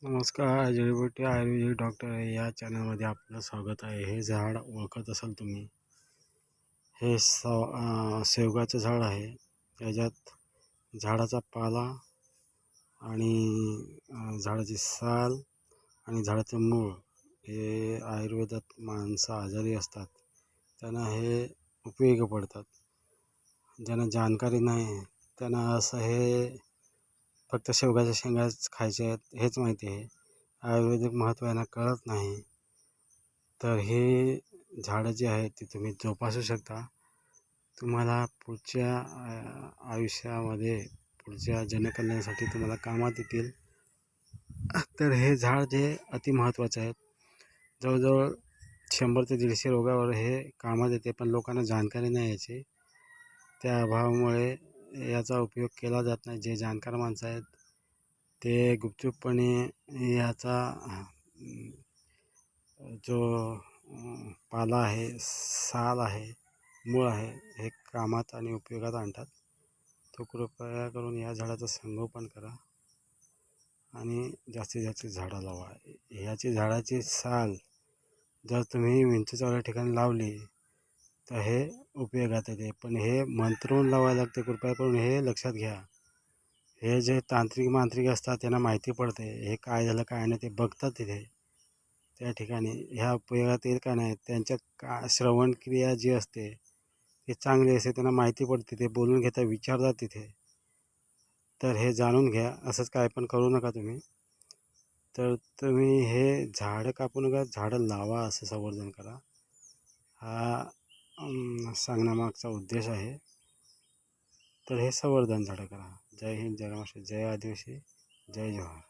नमस्कार. जडीबुटी आयुर्वेदिक डॉक्टर आहे या चॅनलमध्ये आपलं स्वागत आहे. हे झाड ओळखत असाल तुम्ही. हे शेवगाचं झाड आहे. त्याच्यात झाडाचा पाला आणि झाडाची साल आणि झाडाचं मूळ हे आयुर्वेदात माणसं आजारी असतात त्यांना हे उपयोगी पडतात. ज्यांना जानकारी नाही त्यांना असं हे फक्त शेवगाच्या शेंगाच खायचे आहेत हेच माहिती आहे. आयुर्वेदिक महत्त्व यांना कळत नाही. तर हे झाडं जे आहेत ते तुम्ही जोपासू शकता. तुम्हाला पुढच्या आयुष्यामध्ये पुढच्या जनकल्याणासाठी तुम्हाला कामात येतील. तर हे झाड जे अति महत्त्वाचं आहे. जवळजवळ 100 ते 150 रोगावर हे कामात येते, पण लोकांना जानकारी नाही याची. त्या अभावामुळे याचा उपयोग केला जात नाही. जे जाणकार माणसं आहेत ते गुपचूपपणे याचा जो पाला आहे, साल आहे, मूळ आहे हे कामात आणि उपयोगात आणतात. तो कृपया करून या झाडाचं संगोपन करा आणि जास्तीत जास्त झाडं लावा. ह्याची झाडाची साल जर तुम्ही विंचूच्या ठिकाणी लावली तर हे उपयोगात येते, पण हे मंत्रून लावायला लागते. कृपया करून हे लक्षात घ्या. हे जे मांत्रिक असतात त्यांना माहिती पडते हे काय झालं काय नाही, ते बघतात तिथे त्या ठिकाणी ह्या उपयोगात येईल का नाही. त्यांच्या श्रवणक्रिया जी असते ती चांगली असते, त्यांना माहिती पडते, ते बोलून घेतात, विचारतात तिथे. तर हे जाणून घ्या. असंच काय पण करू नका तुम्ही. तर तुम्ही हे झाडं कापू नका, झाडं लावा, असं संवर्धन करा. हा सांगण्यामागचा उद्देश आहे. तर हे संवर्धन झाडं करा. जय हिंद, जय महाराष्ट्र, जय आदिवासी, जय जवाहर.